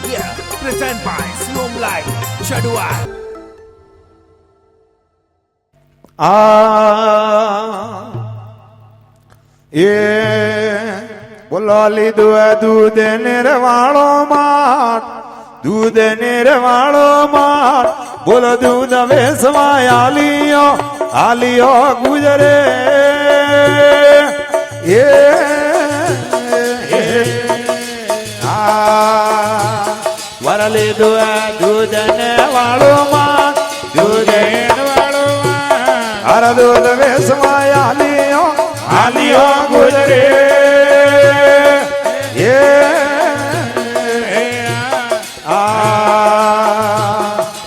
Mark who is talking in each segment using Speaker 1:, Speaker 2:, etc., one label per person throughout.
Speaker 1: Yeah, present by Siom Live, Chadua.
Speaker 2: બોલો લીધું દૂધ નિર્વાળો માટ દૂધ નિર્વાળો માટ બોલો દૂધ વેસવાય આલિયો આલિયો ગુજરે વર લીધું દૂધ ને વાળો માટ દૂધ વાળો હર દૂધ વેસવાય આલિયો આલિયો ગુજરે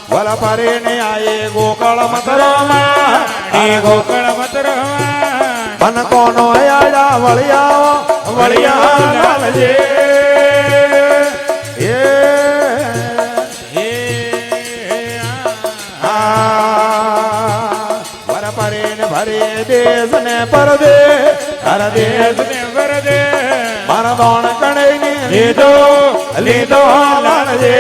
Speaker 2: વલ પરે ને આયે ગોકળ મતરમાં ગોકળ મતરમાં મન કોનો આયા વળિયા વળિયા લાલજે વર પરે ને ભરે દેશ ને પરદે હર દેશ ને પરદે મારા દોણ કણે ને લીધો લીધો લાલજે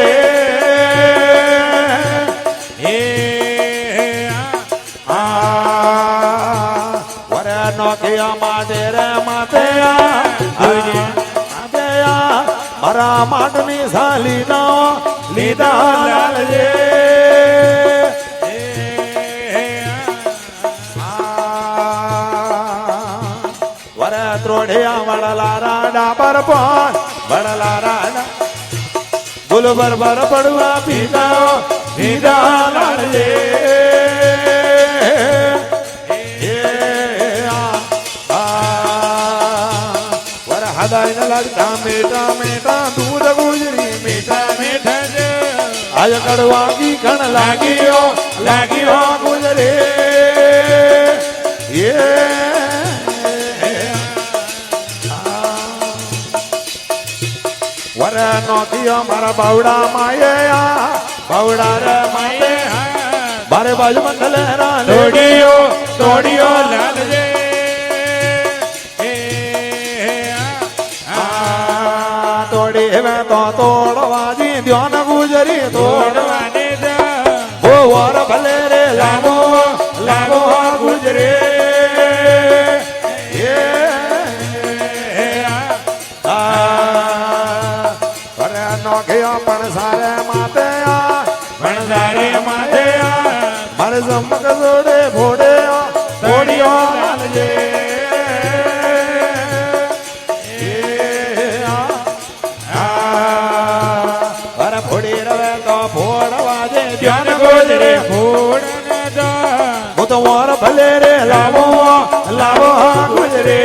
Speaker 2: વર નોકિયા માટે રે માતે મારા માટની સાલી નો લીધા લાલજે ત્રોઢિયા વડલા રાડા પર પણ વડલા રાડા બોલો બરબર પડવા પીતા પીતા લાડજે વર હદાય ન લાગતા મીઠા મીઠા દૂધ ગુજરી મીઠા મીઠા છે આજ કડવા કી કણ લાગ્યો લાગ્યો ગુજરે વર નોકિયો મારા બાવડા માયા બાવડા રે માયા મારે બાજુ મંડલે રા તોડિયો તોડિયો લાલજે તોડી હવે તો તોડવાજી ધ્યાન ગુજરી તોડવાની ઓ વર ભલે રે લાગો લાગો ગુજરે નોખિયો પણ સારે માતે પણ સારે માતે મારે જમક જોડે ભોડે ભોડિયો લાલજે અરે ભોડી રવે તો ભોડવા દે ધ્યાન ગોજરે ભોડ હું તો વર ભલે રે લાવો લાવો ગુજરે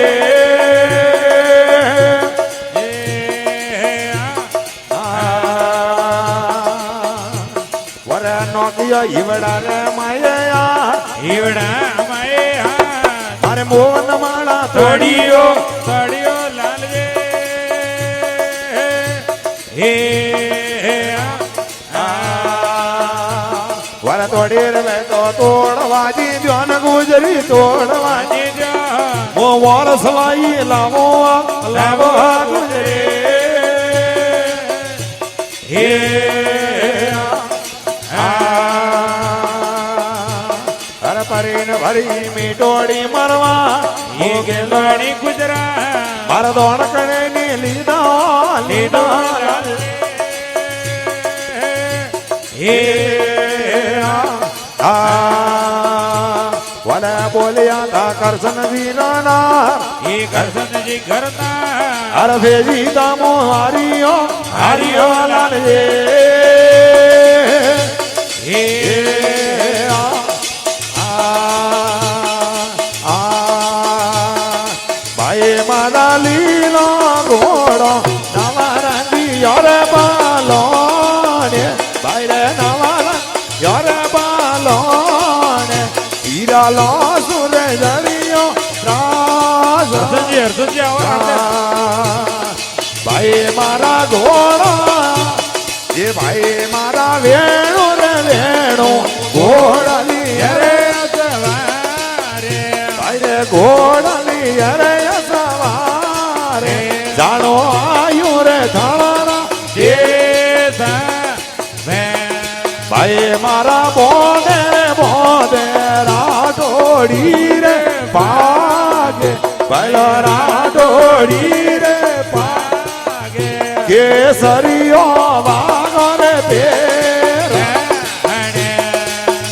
Speaker 2: ઈવડા રે માયા ઈવડા માયા મારે મોહન માળા તોડિયો તોડિયો લાલજે હે વર તોડી રે તો તોડવાજી ધ્યાન ગુજરી તોડવાજી ઓ વર સવાઈ લાવો લાવો ગુજરે હે પરીન ભરી મીટોડી મરવા એ ગેલડી ગુજરાત મારા દોણ કણે ને લીધા લીધા હે વલે બોલ્યા તા કરશન વીરાના એ કરશનજી કરતા અરે ભેજી તામો હારિયો હારિયો લાલજે હે મારા લીલો ઘોડો નવા રંગી યરે બાલો ને બાયરે નવા યરે બાલો ને હીરા લો સુરે જરિયો રાજ સંજય સંજય ભાઈ મારા ઘોડો એ ભાઈ મારા વેણો રે વેણો ઘોડાલી યરે સવારે ભાઈ રે ઘોડાલી યરે સવારે જાણો આયુ રે થાળા જે ભાઈ મારા બોને રાઠોડી રે ભાગે ભલો રાઠોડી રે ભાગે કેસરીઓ વાગર પેર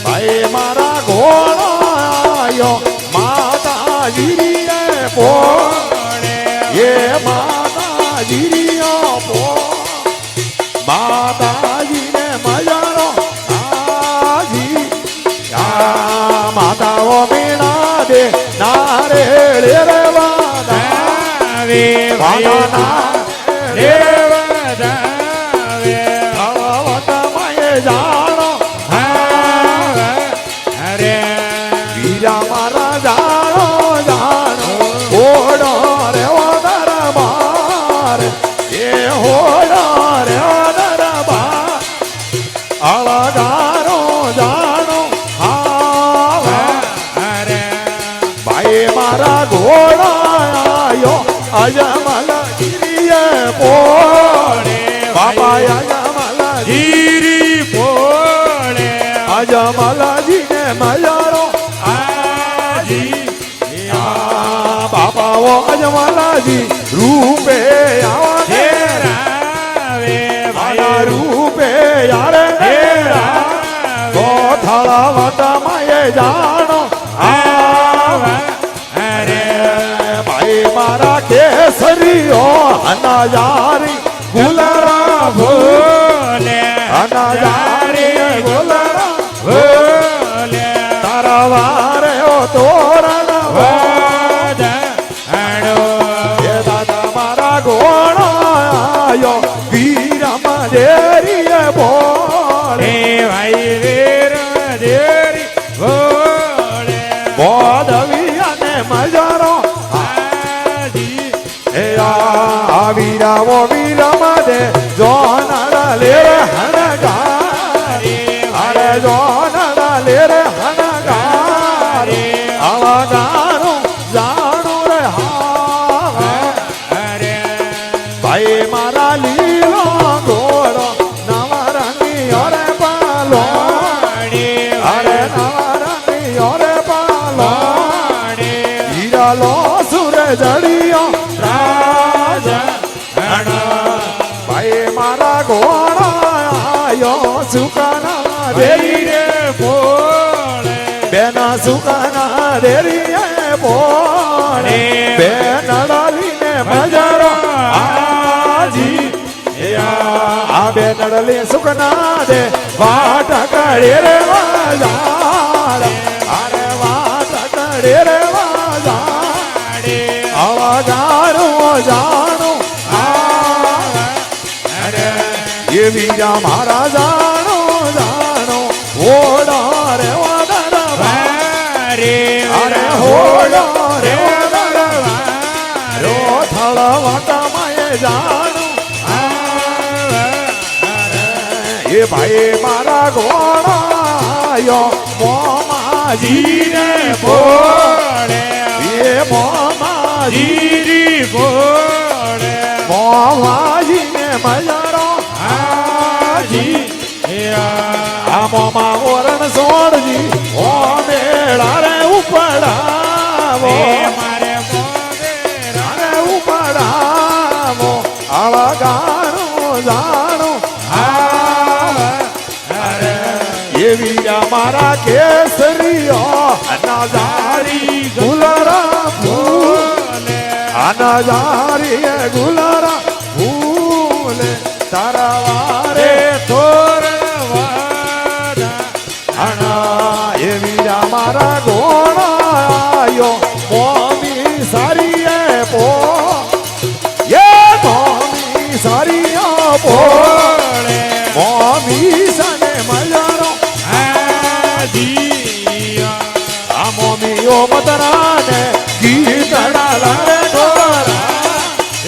Speaker 2: ભાઈ મારા ઘોડો આયો માતાજી રે પોણે એ માતાજી પો માતાજી ને મજારો આજી માતાઓ મીણા દે નારે રે વાદાવે વાદા રે વાદાવે ભવત મય જાણો અરે વીરા મારા જાણો જાણો ઓડો રે ઓદર બાર એ હોડો રે ઓદર બાર અળગારો જાણો મારા ઘોડા આયો અજમલ ગીરીએ પોળે બાબા અજમલ ગીરી પોળે અજમલજી ને મયારો આજી બાબાઓ અજમલજી રૂપે આવે રાવે મારા રૂપે યાર તો થળા વટમય જાણો મારા કેસરીઓ અનાજારી ગુલારા ભોલે અનાજારી ગુલારા ભોલે તારા વારે ઓ તોરણ વાદણો એ દાદા મારા ઘોડો આયો વીરમ દેરીએ બોલે ભાઈ વીર દેરી બોલે બોધવી અને મજારો વીરાવો વીરમા દે જોનડા લે રે હનગારે અરે જોનડા લે રે હનગારે આવા ગાનો જાણો રે હા અરે ભાઈ મારા લીલો ઘોડો નવરંગી અરે પાલો અરે નવરંગી અરે પાલો હીરા લો સુર જડિયો ભાઈ મારા ઘોડા આયો સુકાના દેરી રે પોળે બેના સુકાના દેરી પોળે બેન નડલી ને મજારો આજી આ બેન નડલી સુકના દે વાટ કરે રે વાજાર અરે વાટ કરે રે વાજાર આવા જાણો જાણો એ વીરા મારા જાણો જાણો ઓડા રે વાદર વારે અરે હોડા રે વાદર વારો થળ વાટમય જાણો એ ભાઈ મારા ઘોડાયો મોમાજી ને પોળે એ મોમાજી પોળે મોમાજી ને મજારો આ મોમા ઓરણ સોડજી ઓ મેળા રે ઉપડાવો મારે રે ઉપડાવો આવા ગાણો જાણો એ વીરા મારા કેસરીઓ અનાજારી ગુલારા ફૂલે અનાજારી ગુલારા ફૂલે તારા વારે મારા ઘોડાયો મોમી સારી પો એ મોમી સારી પોળે મોમી સને મજારો આ મોમીઓ મતરાને ગીતડા લારે ગોરા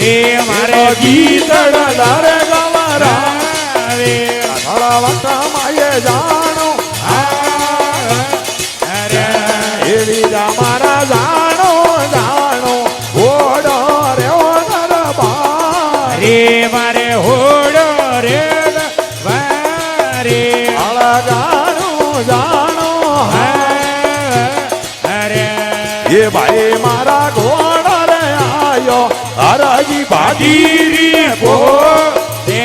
Speaker 2: એ મારે ગીતડા લારે ગવારા થોડા વખત માયે જાણો મારા જાણો જાણો હોડો રે ઓદર બારે મારે હોડો રે બારે અળગા ભાઈ મારા ઘોડા રે આયો હરાજી ભાગીરી
Speaker 1: બોલે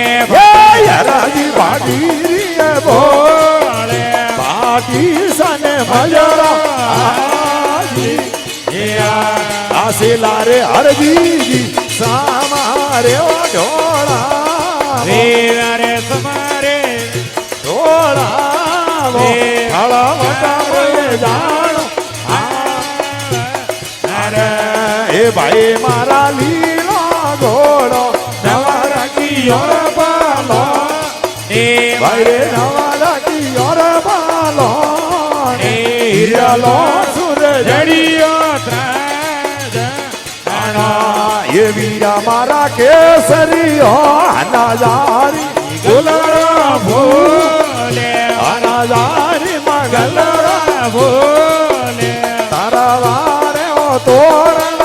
Speaker 2: હરાજી ભાગીરી બોલે ભાગી સને મજરા આશેલા રે હરજી સામારે ઢોળા
Speaker 1: રે તમારે
Speaker 2: ઢોળા હળા વટા જાણો એ ભાઈ મારા લીલો ઘોડો નવા રાખીયો પાલો ભાઈ નવા રાખીયો પાલો હીરાલો સુર જડિયો એ વીરા મારા કેસરીયો અનાજારી ગુલરા
Speaker 1: બોલે
Speaker 2: અનાજારી મગલરા
Speaker 1: બોલે
Speaker 2: તારા વારે ઓ તોરણ